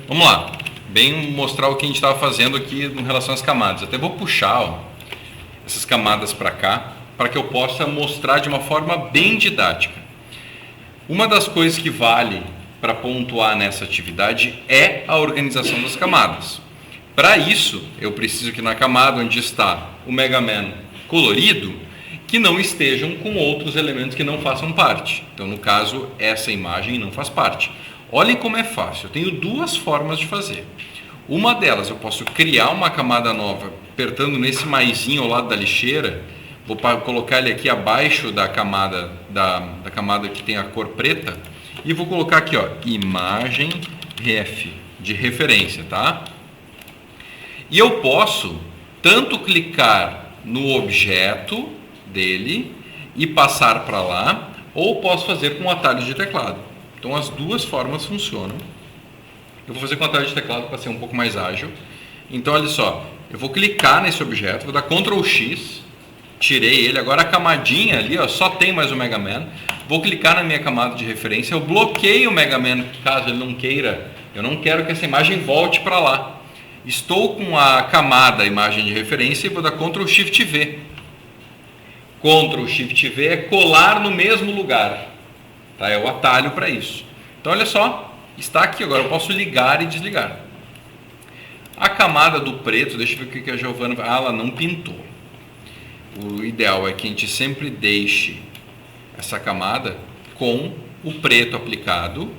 Vamos lá, bem mostrar o que a gente estava fazendo aqui em relação às camadas. Até vou puxar essas camadas para cá, para que eu possa mostrar de uma forma bem didática. Uma das coisas que vale para pontuar nessa atividade é a organização das camadas. Para isso, eu preciso que na camada onde está o Mega Man colorido, que não estejam com outros elementos que não façam parte. Então, no caso, essa imagem não faz parte. Olhem como é fácil. Eu tenho duas formas de fazer. Uma delas, eu posso criar uma camada nova, apertando nesse maisinho ao lado da lixeira. Vou colocar ele aqui abaixo da camada, da camada que tem a cor preta. E vou colocar aqui, ó, imagem ref, de referência, tá? E eu posso tanto clicar no objeto dele e passar para lá, ou posso fazer com atalhos de teclado. Então as duas formas funcionam. Eu vou fazer com atalho de teclado para ser um pouco mais ágil. Então olha só, eu vou clicar nesse objeto, vou dar Ctrl X, tirei ele, agora a camadinha ali, ó, só tem mais o Mega Man. Vou clicar na minha camada de referência, eu bloqueio o Mega Man, caso ele não queira, eu não quero que essa imagem volte para lá. Estou com a camada imagem de referência e vou dar Ctrl Shift V. Ctrl Shift V é colar no mesmo lugar. Tá? É o atalho para isso. Então olha só, está aqui, agora eu posso ligar e desligar. A camada do preto, deixa eu ver o que a Giovana... Ah, ela não pintou. O ideal é que a gente sempre deixe essa camada com o preto aplicado,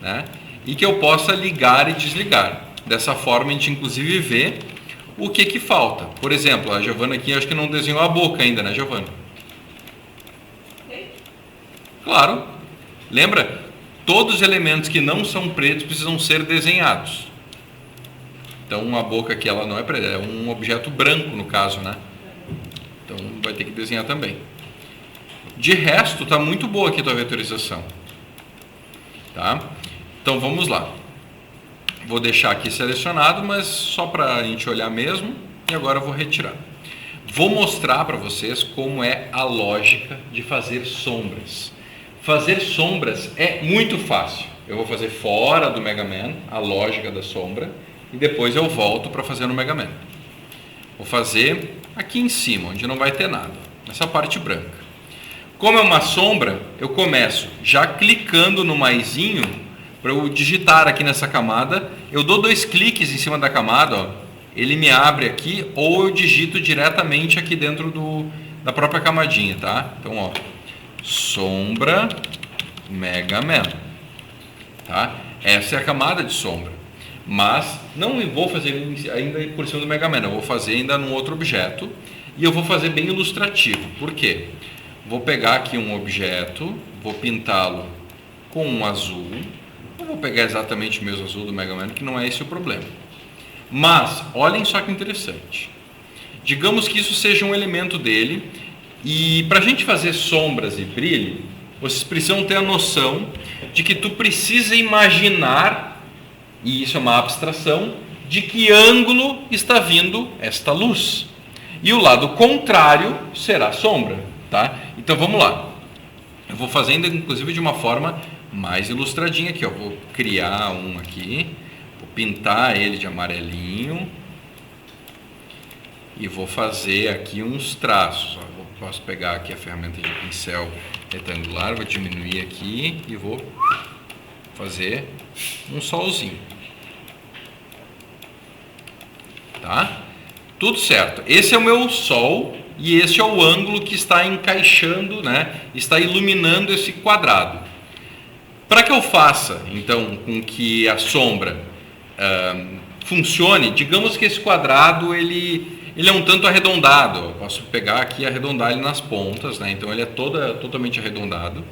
né? E que eu possa ligar e desligar. Dessa forma a gente inclusive vê o que falta. Por exemplo, a Giovana aqui acho que não desenhou a boca ainda, né, Giovana? Claro. Lembra? Todos os elementos que não são pretos precisam ser desenhados. Então a boca aqui ela não é preta, é um objeto branco no caso, né? Então vai ter que desenhar também. De resto, está muito boa aqui a tua vetorização. Tá? Então vamos lá. Vou deixar aqui selecionado, mas só para a gente olhar mesmo. E agora eu vou retirar. Vou mostrar para vocês como é a lógica de fazer sombras. Fazer sombras é muito fácil. Eu vou fazer fora do Mega Man a lógica da sombra. E depois eu volto para fazer no Mega Man. Vou fazer aqui em cima, onde não vai ter nada. Nessa parte branca. Como é uma sombra, eu começo já clicando no maisinho para eu digitar aqui nessa camada. Eu dou 2 cliques em cima da camada, ó, ele me abre aqui, ou eu digito diretamente aqui dentro da própria camadinha, tá? Então, ó, sombra Mega Man, tá? Essa é a camada de sombra, mas não vou fazer ainda por cima do Mega Man, eu vou fazer ainda num outro objeto e eu vou fazer bem ilustrativo. Por quê? Vou pegar aqui um objeto, vou pintá-lo com um azul. Não vou pegar exatamente o mesmo azul do Mega Man, que não é esse o problema. Mas, olhem só que interessante. Digamos que isso seja um elemento dele. E para a gente fazer sombras e brilho, vocês precisam ter a noção de que tu precisa imaginar, e isso é uma abstração, de que ângulo está vindo esta luz. E o lado contrário será a sombra. Tá? Então vamos lá. Eu vou fazendo inclusive de uma forma mais ilustradinha aqui, ó. Vou criar um aqui, vou pintar ele de amarelinho e vou fazer aqui uns traços, ó. Posso pegar aqui a ferramenta de pincel retangular, vou diminuir aqui e vou fazer um solzinho. Tá? Tudo certo. Esse é o meu sol e esse é o ângulo que está encaixando, né? Está iluminando esse quadrado. Para que eu faça, então, com que a sombra funcione, digamos que esse quadrado ele é um tanto arredondado. Eu posso pegar aqui e arredondar ele nas pontas, né? Então ele é totalmente arredondado.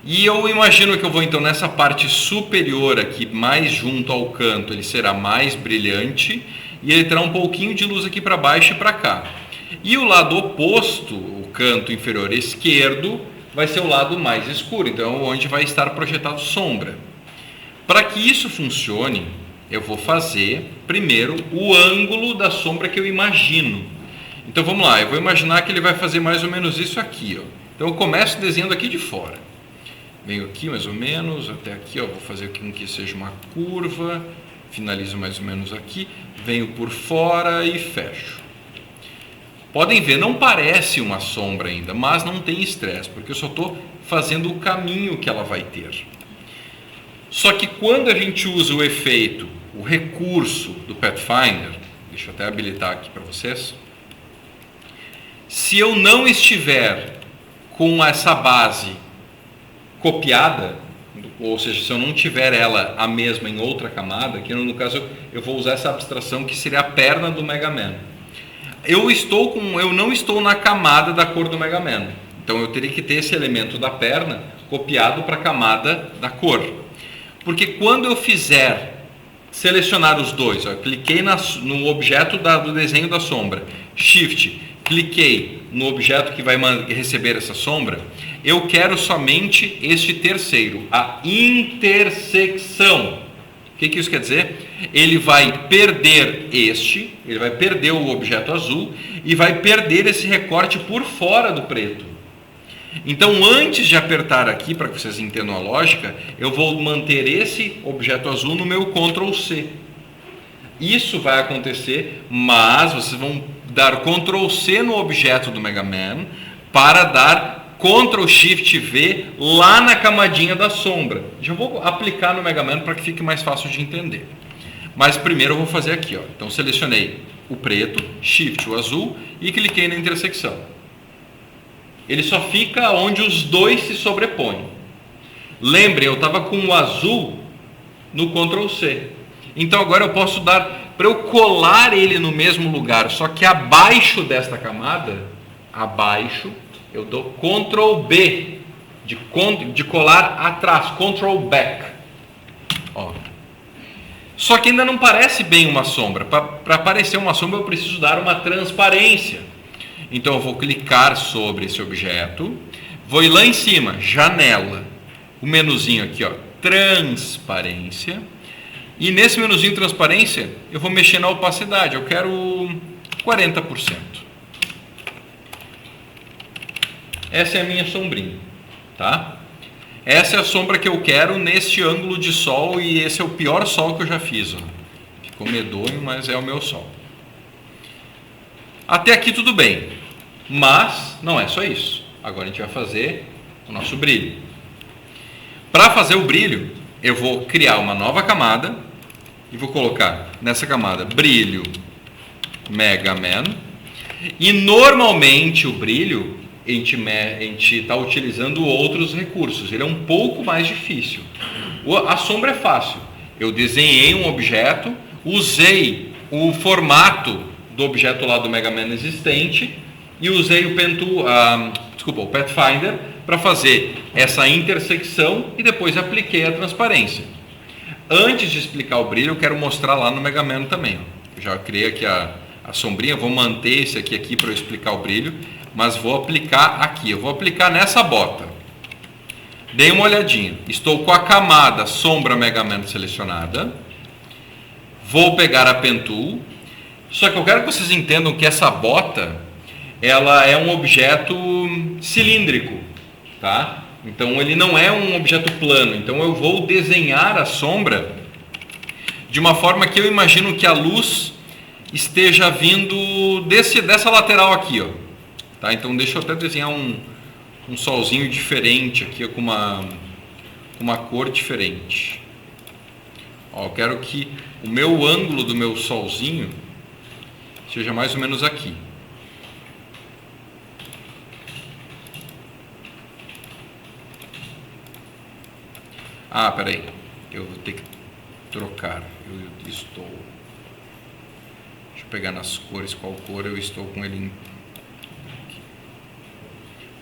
E eu imagino que eu vou então nessa parte superior aqui, mais junto ao canto, ele será mais brilhante e ele terá um pouquinho de luz aqui para baixo e para cá. E o lado oposto, o canto inferior esquerdo, vai ser o lado mais escuro, então onde vai estar projetado sombra. Para que isso funcione, eu vou fazer primeiro o ângulo da sombra que eu imagino. Então vamos lá, eu vou imaginar que ele vai fazer mais ou menos isso aqui, ó. Então eu começo desenhando aqui de fora. Venho aqui mais ou menos, até aqui, ó, vou fazer com que seja uma curva, finalizo mais ou menos aqui, venho por fora e fecho. Podem ver, não parece uma sombra ainda, mas não tem estresse, porque eu só estou fazendo o caminho que ela vai ter. Só que quando a gente usa o efeito, o recurso do Pathfinder, deixa eu até habilitar aqui para vocês, se eu não estiver com essa base copiada, ou seja, se eu não tiver ela a mesma em outra camada, que no caso eu vou usar essa abstração que seria a perna do Mega Man. Eu não estou na camada da cor do Mega Man. Então eu teria que ter esse elemento da perna copiado para a camada da cor. Porque quando eu fizer selecionar os dois, eu cliquei no objeto do desenho da sombra, Shift, cliquei no objeto que vai receber essa sombra, eu quero somente este terceiro, a intersecção. O que isso quer dizer? Ele vai perder ele vai perder o objeto azul e vai perder esse recorte por fora do preto. Então, antes de apertar aqui, para que vocês entendam a lógica, eu vou manter esse objeto azul no meu Ctrl C. Isso vai acontecer, mas vocês vão dar Ctrl C no objeto do Mega Man para dar Ctrl Shift V lá na camadinha da sombra. Já vou aplicar no Mega Man para que fique mais fácil de entender. Mas primeiro eu vou fazer aqui, ó. Então selecionei o preto, Shift o azul e cliquei na intersecção. Ele só fica onde os dois se sobrepõem. Lembrem, eu estava com o azul no Ctrl C. Então agora eu posso dar, para eu colar ele no mesmo lugar, só que abaixo desta camada, abaixo, eu dou Ctrl B, de colar atrás, Ctrl Back. Ó. Só que ainda não parece bem uma sombra. Para parecer uma sombra eu preciso dar uma transparência. Então eu vou clicar sobre esse objeto, vou ir lá em cima, janela, o menuzinho aqui, ó, transparência. E nesse menuzinho transparência, eu vou mexer na opacidade. Eu quero 40%. Essa é a minha sombrinha, tá? Essa é a sombra que eu quero neste ângulo de sol e esse é o pior sol que eu já fiz, ó. Ficou medonho, mas é o meu sol. Até aqui tudo bem, mas não é só isso. Agora a gente vai fazer o nosso brilho. Para fazer o brilho, eu vou criar uma nova camada e vou colocar nessa camada brilho Mega Man. E normalmente o brilho a gente está utilizando outros recursos. Ele é um pouco mais difícil. A sombra é fácil. Eu desenhei um objeto, usei o formato do objeto lá do Mega Man existente e usei o Pathfinder para fazer essa intersecção e depois apliquei a transparência. Antes de explicar o brilho, eu quero mostrar lá no Mega Man também. Eu já criei aqui a sombrinha, vou manter esse aqui para eu explicar o brilho, mas vou aplicar aqui. Eu vou aplicar nessa bota. Dei uma olhadinha. Estou com a camada sombra Mega Man selecionada. Vou pegar a Pen Tool. Só que eu quero que vocês entendam que essa bota, ela é um objeto cilíndrico, tá? Então ele não é um objeto plano. Então eu vou desenhar a sombra de uma forma que eu imagino que a luz esteja vindo dessa lateral aqui, ó. Tá? Então deixa eu até desenhar um solzinho diferente aqui, com uma cor diferente. Ó, eu quero que o meu ângulo do meu solzinho seja mais ou menos aqui. Ah, peraí. Eu vou ter que trocar. Eu estou... Deixa eu pegar nas cores qual cor eu estou com ele. Aqui.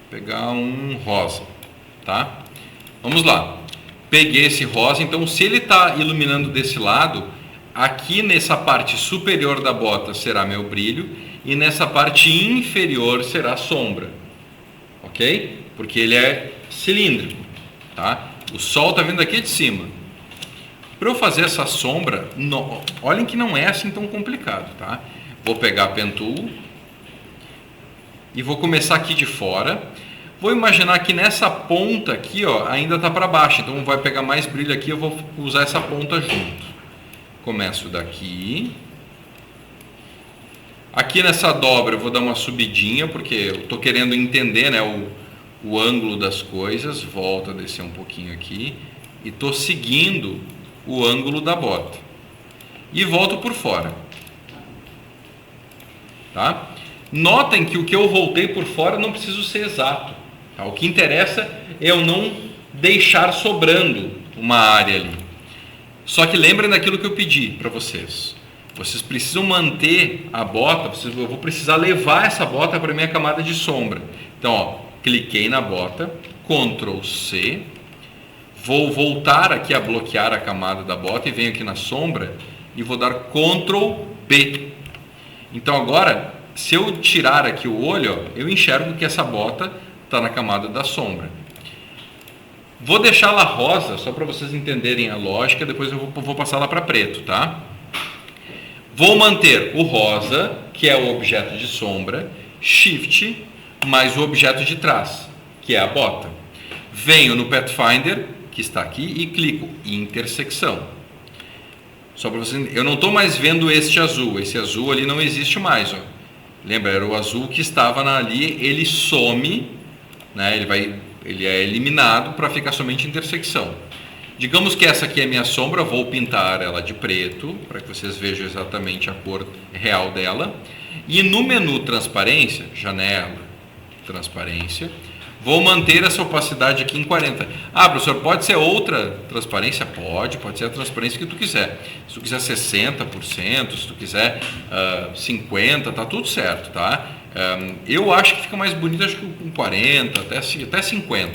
Pegar um rosa, tá? Vamos lá. Peguei esse rosa, então se ele está iluminando desse lado, aqui nessa parte superior da bota será meu brilho e nessa parte inferior será a sombra, ok? Porque ele é cilíndrico, tá? O sol está vindo aqui de cima. Para eu fazer essa sombra, olhem que não é assim tão complicado, tá? Vou pegar a Pen Tool e vou começar aqui de fora. Vou imaginar que nessa ponta aqui, ó, ainda está para baixo, então vai pegar mais brilho aqui, eu vou usar essa ponta junto. Começo daqui. Aqui nessa dobra eu vou dar uma subidinha, porque eu estou querendo entender, né, o ângulo das coisas. Volto a descer um pouquinho aqui. E estou seguindo o ângulo da bota. E volto por fora. Tá? Notem que o que eu voltei por fora não preciso ser exato. Tá? O que interessa é eu não deixar sobrando uma área ali. Só que lembrem daquilo que eu pedi para vocês. Vocês precisam manter a bota, eu vou precisar levar essa bota para a minha camada de sombra. Então, ó, cliquei na bota, Ctrl C, vou voltar aqui a bloquear a camada da bota e venho aqui na sombra e vou dar Ctrl B. Então agora, se eu tirar aqui o olho, ó, eu enxergo que essa bota está na camada da sombra. Vou deixá-la rosa, só para vocês entenderem a lógica, depois eu vou passar ela para preto, tá? Vou manter o rosa, que é o objeto de sombra, Shift, mais o objeto de trás, que é a bota. Venho no Pathfinder, que está aqui, e clico intersecção. Só para vocês, eu não estou mais vendo este azul, esse azul ali não existe mais. Ó. Lembra, era o azul que estava ali, ele some, né? Ele é eliminado para ficar somente intersecção. Digamos que essa aqui é minha sombra, vou pintar ela de preto, para que vocês vejam exatamente a cor real dela. E no menu transparência, janela, transparência, vou manter essa opacidade aqui em 40. Ah, professor, pode ser outra transparência? Pode ser a transparência que tu quiser. Se tu quiser 60%, se tu quiser 50%, tá tudo certo, tá? Eu acho que fica mais bonito, acho que com 40%, até 50%.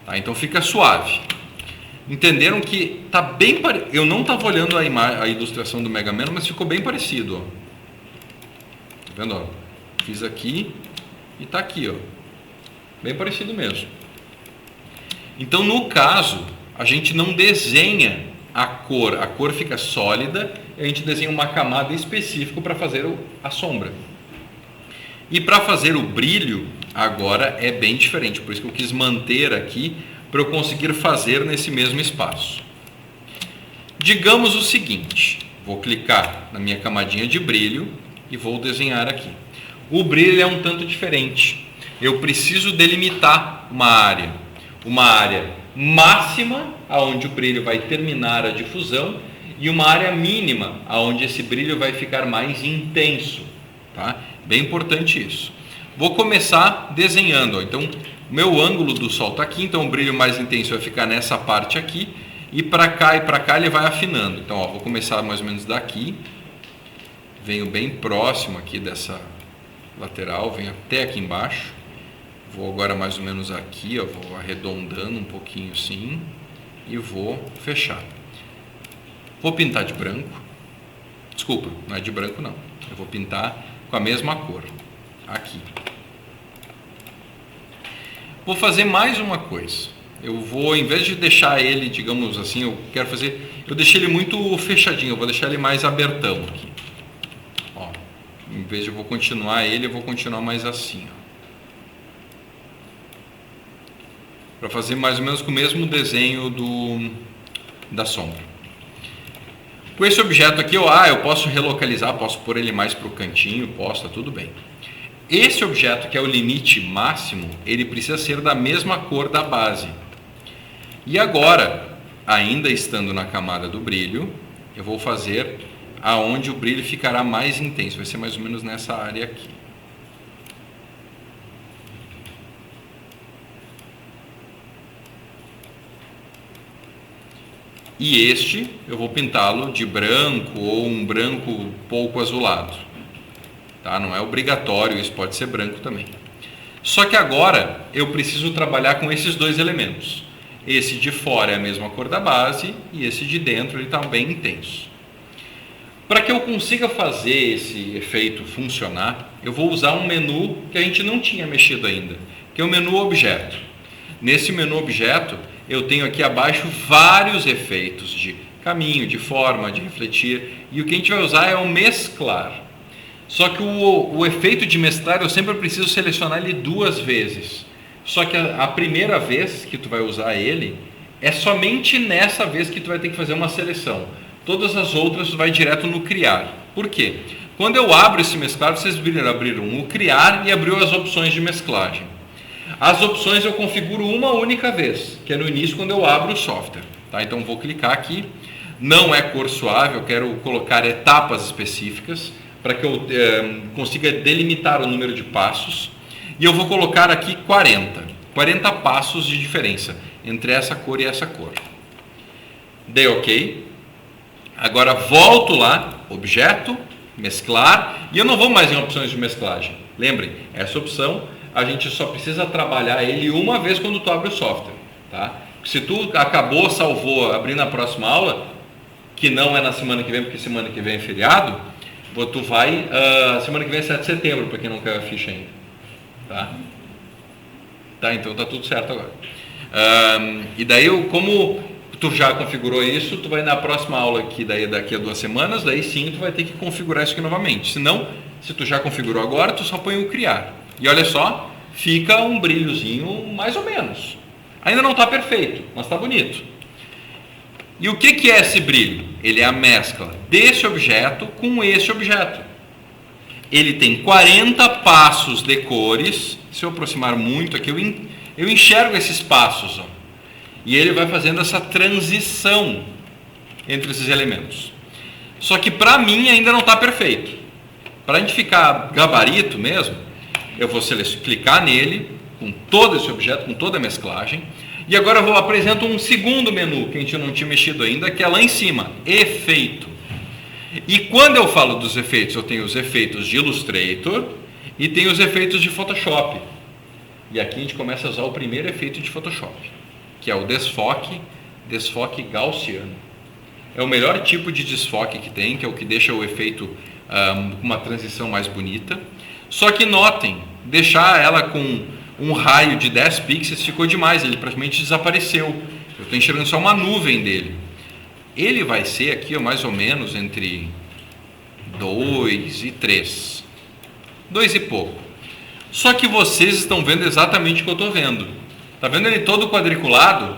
Tá? Então fica suave. Entenderam que tá bem parecido. Eu não estava olhando a ilustração do Mega Man, mas ficou bem parecido. Ó. Tá vendo? Ó? Fiz aqui e tá aqui, ó. Bem parecido mesmo. Então, no caso, a gente não desenha a cor fica sólida, e a gente desenha uma camada específica para fazer a sombra. E para fazer o brilho, agora é bem diferente, por isso que eu quis manter aqui, para eu conseguir fazer nesse mesmo espaço. Digamos o seguinte, vou clicar na minha camadinha de brilho e vou desenhar aqui. O brilho é um tanto diferente. Eu preciso delimitar uma área máxima, aonde o brilho vai terminar a difusão, e uma área mínima, aonde esse brilho vai ficar mais intenso. Tá? Bem importante isso. Vou começar desenhando. Ó. Então, o meu ângulo do sol está aqui, então o brilho mais intenso vai ficar nessa parte aqui, e para cá ele vai afinando. Então, ó, vou começar mais ou menos daqui, venho bem próximo aqui dessa lateral, venho até aqui embaixo. Vou agora mais ou menos aqui, ó, vou arredondando um pouquinho assim e vou fechar. Vou pintar de branco. Desculpa, não é de branco não. Eu vou pintar com a mesma cor. Aqui. Vou fazer mais uma coisa. Eu vou, em vez de deixar ele, digamos assim, eu deixei ele muito fechadinho, eu vou deixar ele mais abertão aqui. Ó, em vez de eu vou continuar ele, eu vou continuar mais assim, ó. Para fazer mais ou menos com o mesmo desenho da sombra. Com esse objeto aqui, eu posso relocalizar, posso pôr ele mais para o cantinho, tá tudo bem. Esse objeto, que é o limite máximo, ele precisa ser da mesma cor da base. E agora, ainda estando na camada do brilho, eu vou fazer aonde o brilho ficará mais intenso, vai ser mais ou menos nessa área aqui. E este eu vou pintá-lo de branco ou um branco pouco azulado. Tá? Não é obrigatório, isso pode ser branco também. Só que agora eu preciso trabalhar com esses dois elementos. Esse de fora é a mesma cor da base e esse de dentro ele está bem intenso. Para que eu consiga fazer esse efeito funcionar, eu vou usar um menu que a gente não tinha mexido ainda, que é o menu objeto. Nesse menu objeto, eu tenho aqui abaixo vários efeitos de caminho, de forma, de refletir, e o que a gente vai usar é o mesclar. Só que o efeito de mesclar eu sempre preciso selecionar ele duas vezes. Só que a primeira vez que tu vai usar ele, é somente nessa vez que tu vai ter que fazer uma seleção. Todas as outras vai direto no criar. Por quê? Quando eu abro esse mesclar, vocês abriram o criar e abriu as opções de mesclagem. As opções eu configuro uma única vez, que é no início quando eu abro o software. Tá? Então vou clicar aqui. Não é cor suave, eu quero colocar etapas específicas para que eu consiga delimitar o número de passos. E eu vou colocar aqui 40 passos de diferença entre essa cor e essa cor. Dei OK. Agora volto lá, objeto, mesclar, e eu não vou mais em opções de mesclagem. Lembrem, essa opção a gente só precisa trabalhar ele uma vez quando tu abre o software. Tá? Se tu acabou, salvou, abrir na próxima aula, que não é na semana que vem, porque semana que vem é feriado, tu vai, semana que vem é 7 de setembro, para quem não caiu a ficha ainda. Tá, então tá tudo certo agora. E daí, como tu já configurou isso, tu vai na próxima aula aqui, daqui a 2 semanas, daí sim tu vai ter que configurar isso aqui novamente. Se não, se tu já configurou agora, tu só põe o criar. E olha só, fica um brilhozinho mais ou menos. Ainda não está perfeito, mas está bonito. E o que é esse brilho? Ele é a mescla desse objeto com esse objeto. Ele tem 40 passos de cores. Se eu aproximar muito aqui, eu enxergo esses passos. Ó. E ele vai fazendo essa transição entre esses elementos. Só que para mim ainda não está perfeito. Para a gente ficar gabarito mesmo, eu vou clicar nele, com todo esse objeto, com toda a mesclagem. E agora eu apresento um segundo menu que a gente não tinha mexido ainda, que é lá em cima, efeito. E quando eu falo dos efeitos, eu tenho os efeitos de Illustrator e tenho os efeitos de Photoshop. E aqui a gente começa a usar o primeiro efeito de Photoshop, que é o desfoque gaussiano. É o melhor tipo de desfoque que tem, que é o que deixa o efeito com uma transição mais bonita. Só que notem, deixar ela com um raio de 10 pixels ficou demais, ele praticamente desapareceu. Eu estou enxergando só uma nuvem dele. Ele vai ser aqui mais ou menos entre 2 e 3. 2 e pouco. Só que vocês estão vendo exatamente o que eu estou vendo. Está vendo ele todo quadriculado?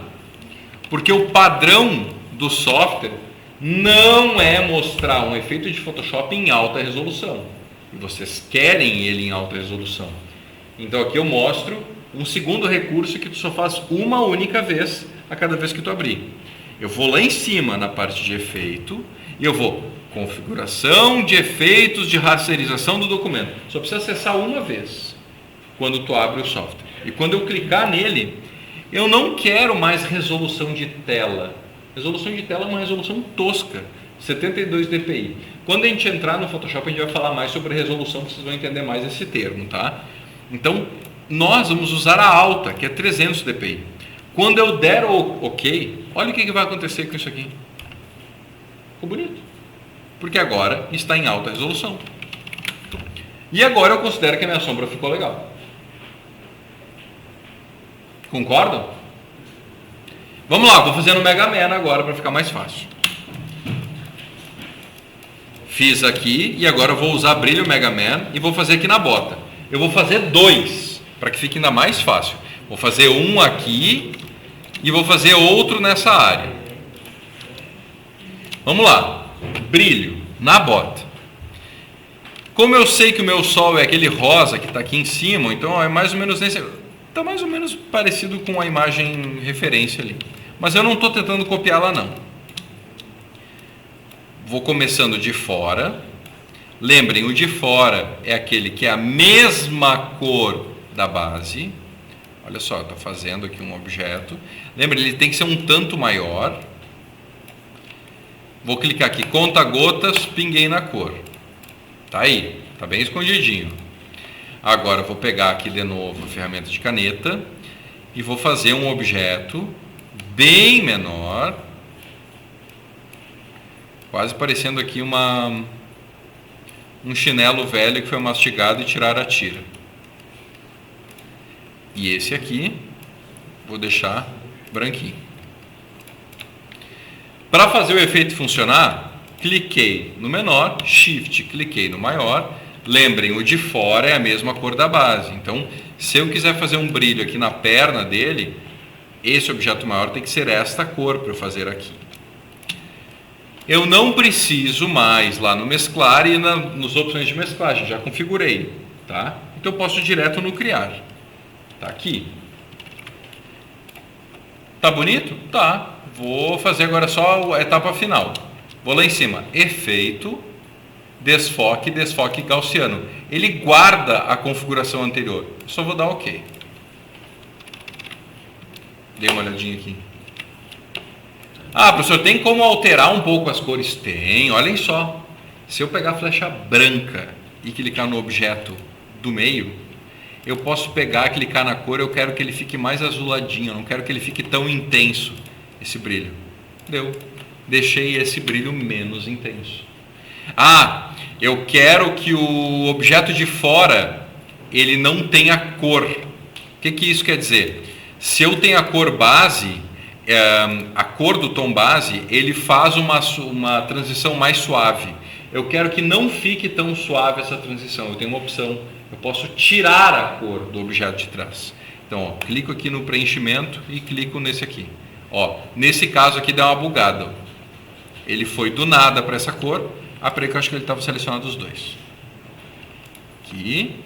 Porque o padrão do software não é mostrar um efeito de Photoshop em alta resolução. E vocês querem ele em alta resolução. Então aqui eu mostro um segundo recurso que tu só faz uma única vez a cada vez que tu abrir. Eu vou lá em cima na parte de efeito e eu vou configuração de efeitos de rasterização do documento. Só precisa acessar uma vez quando tu abre o software. E quando eu clicar nele, eu não quero mais resolução de tela. Resolução de tela é uma resolução tosca, 72 dpi. Quando a gente entrar no Photoshop, a gente vai falar mais sobre resolução, vocês vão entender mais esse termo, tá? Então, nós vamos usar a alta, que é 300 dpi. Quando eu der o OK, olha o que vai acontecer com isso aqui. Ficou bonito. Porque agora está em alta resolução. E agora eu considero que a minha sombra ficou legal. Concordam? Vamos lá, vou fazer no Mega Man agora para ficar mais fácil. Fiz aqui e agora eu vou usar brilho Mega Man e vou fazer aqui na bota. Eu vou fazer 2 para que fique ainda mais fácil. Vou fazer um aqui e vou fazer outro nessa área. Vamos lá. Brilho na bota. Como eu sei que o meu sol é aquele rosa que está aqui em cima, então é mais ou menos nesse... Está mais ou menos parecido com a imagem referência ali. Mas eu não estou tentando copiá-la não. Vou começando de fora. Lembrem, o de fora é aquele que é a mesma cor da base. Olha só, estou fazendo aqui um objeto. Lembrem, ele tem que ser um tanto maior. Vou clicar aqui, conta gotas, pinguei na cor. Tá aí, tá bem escondidinho. Agora eu vou pegar aqui de novo a ferramenta de caneta e vou fazer um objeto bem menor, quase parecendo aqui um chinelo velho que foi mastigado e tiraram a tira. E esse aqui vou deixar branquinho. Para fazer o efeito funcionar, cliquei no menor, Shift, cliquei no maior. Lembrem, o de fora é a mesma cor da base. Então, se eu quiser fazer um brilho aqui na perna dele, esse objeto maior tem que ser esta cor para eu fazer aqui. Eu não preciso mais lá no mesclar e nas opções de mesclagem, já configurei, tá? Então eu posso ir direto no criar. Tá aqui. Tá bonito? Tá. Vou fazer agora só a etapa final. Vou lá em cima, efeito, desfoque, desfoque gaussiano. Ele guarda a configuração anterior. Eu só vou dar OK. Dei uma olhadinha aqui. Ah, professor, tem como alterar um pouco as cores? Tem, olhem só. Se eu pegar a flecha branca e clicar no objeto do meio, eu posso pegar, clicar na cor, eu quero que ele fique mais azuladinho, eu não quero que ele fique tão intenso, esse brilho. Deu. Deixei esse brilho menos intenso. Ah, eu quero que o objeto de fora, ele não tenha cor. O que isso quer dizer? Se eu tenho a cor base, a cor do tom base, ele faz uma transição mais suave. Eu quero que não fique tão suave essa transição. Eu tenho uma opção, eu posso tirar a cor do objeto de trás. Então, ó, clico aqui no preenchimento e clico nesse aqui. Ó, nesse caso aqui dá uma bugada. Ele foi do nada para essa cor. Peraí que eu acho que ele estava selecionado os dois. Aqui,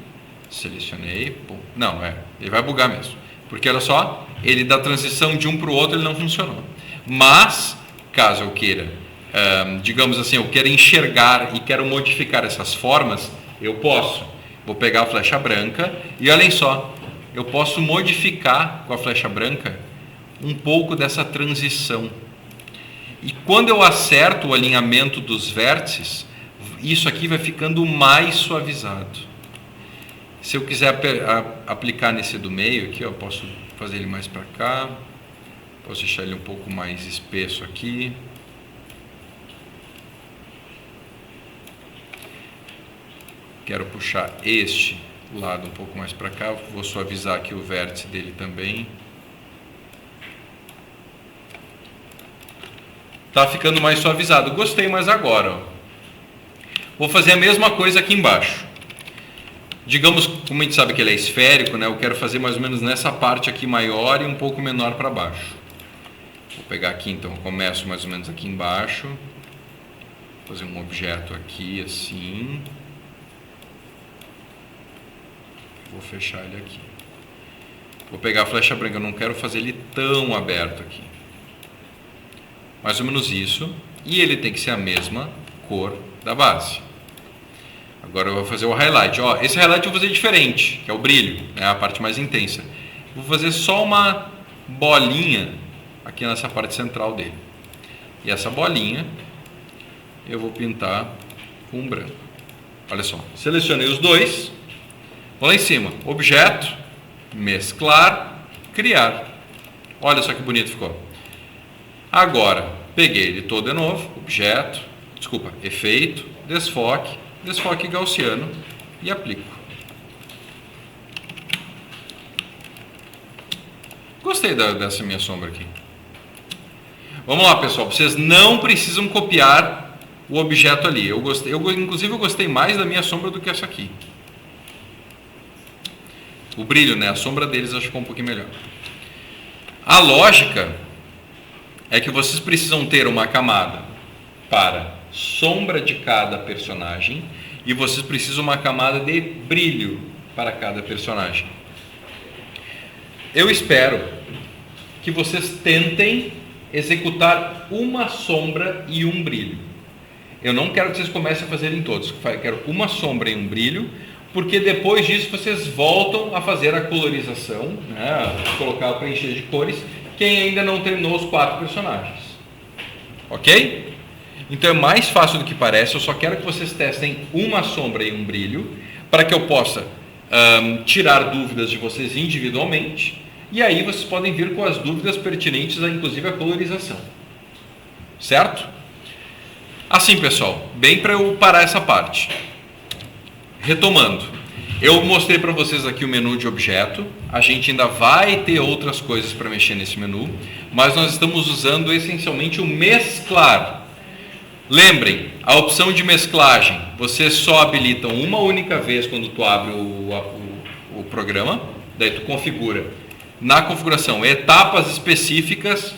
selecionei. Pum. Não, ele vai bugar mesmo. Porque olha só, ele da transição de um para o outro ele não funcionou. Mas, caso eu queira, digamos assim, eu quero enxergar e quero modificar essas formas, eu posso. Vou pegar a flecha branca e olhem só, eu posso modificar com a flecha branca um pouco dessa transição. E quando eu acerto o alinhamento dos vértices, isso aqui vai ficando mais suavizado. Se eu quiser aplicar nesse do meio aqui, eu posso fazer ele mais para cá, posso deixar ele um pouco mais espesso aqui. Quero puxar este lado um pouco mais para cá, vou suavizar aqui o vértice dele também. Tá ficando mais suavizado, gostei, mas agora, ó, vou fazer a mesma coisa aqui embaixo. Digamos, como a gente sabe que ele é esférico, né? Eu quero fazer mais ou menos nessa parte aqui maior e um pouco menor para baixo. Vou pegar aqui, então, eu começo mais ou menos aqui embaixo. Fazer um objeto aqui, assim. Vou fechar ele aqui. Vou pegar a flecha branca, eu não quero fazer ele tão aberto aqui. Mais ou menos isso. E ele tem que ser a mesma cor da base. Agora eu vou fazer o highlight. Ó, esse highlight eu vou fazer diferente, que é o brilho, é a parte mais intensa. Vou fazer só uma bolinha aqui nessa parte central dele. E essa bolinha eu vou pintar com branco. Olha só, selecionei os dois. Vou lá em cima, objeto, mesclar, criar. Olha só que bonito ficou. Agora, peguei ele todo de novo, objeto, efeito, desfoque gaussiano e aplico. Gostei dessa minha sombra aqui. Vamos lá, pessoal, vocês não precisam copiar o objeto ali. Inclusive eu gostei mais da minha sombra do que essa aqui. O brilho, né? A sombra deles acho que ficou um pouquinho melhor. A lógica é que vocês precisam ter uma camada para sombra de cada personagem e vocês precisam uma camada de brilho para cada personagem. Eu espero que vocês tentem executar uma sombra e um brilho. Eu não quero que vocês comecem a fazer em todos. Eu quero uma sombra e um brilho, porque depois disso vocês voltam a fazer a colorização, né? Colocar o preencher de cores, quem ainda não terminou os 4 personagens. Ok? Então é mais fácil do que parece, eu só quero que vocês testem uma sombra e um brilho, para que eu possa tirar dúvidas de vocês individualmente, e aí vocês podem vir com as dúvidas pertinentes, inclusive a colorização. Certo? Assim, pessoal, bem para eu parar essa parte. Retomando, eu mostrei para vocês aqui o menu de objeto, a gente ainda vai ter outras coisas para mexer nesse menu, mas nós estamos usando essencialmente o mesclar. Lembrem, a opção de mesclagem, vocês só habilitam uma única vez quando tu abre o programa, daí tu configura na configuração etapas específicas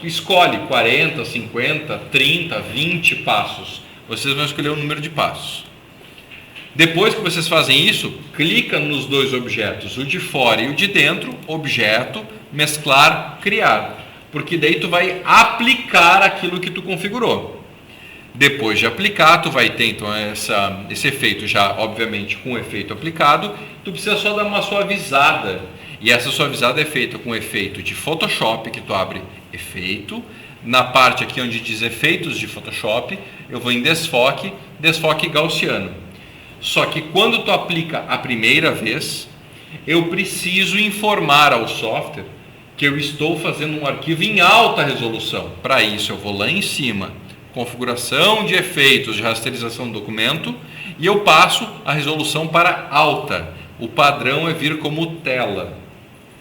escolhe 40, 50, 30, 20 passos. Vocês vão escolher o número de passos. Depois que vocês fazem isso, clica nos dois objetos, o de fora e o de dentro, objeto, mesclar, criar. Porque daí tu vai aplicar aquilo que tu configurou. Depois de aplicar, tu vai ter então esse efeito já, obviamente, com o efeito aplicado. Tu precisa só dar uma suavizada. E essa suavizada é feita com o efeito de Photoshop, que tu abre efeito. Na parte aqui onde diz efeitos de Photoshop, eu vou em desfoque, desfoque gaussiano. Só que quando tu aplica a primeira vez, eu preciso informar ao software que eu estou fazendo um arquivo em alta resolução. Para isso, eu vou lá em cima, configuração de efeitos de rasterização do documento, e eu passo a resolução para alta. O padrão é vir como tela.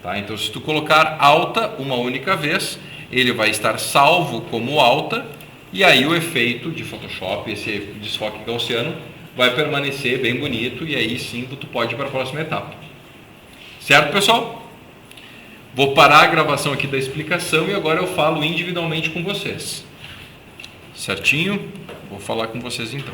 Tá? Então, se tu colocar alta uma única vez, ele vai estar salvo como alta, e aí o efeito de Photoshop, esse desfoque gaussiano, vai permanecer bem bonito, e aí sim tu pode ir para a próxima etapa. Certo, pessoal? Vou parar a gravação aqui da explicação e agora eu falo individualmente com vocês. Certinho? Vou falar com vocês então.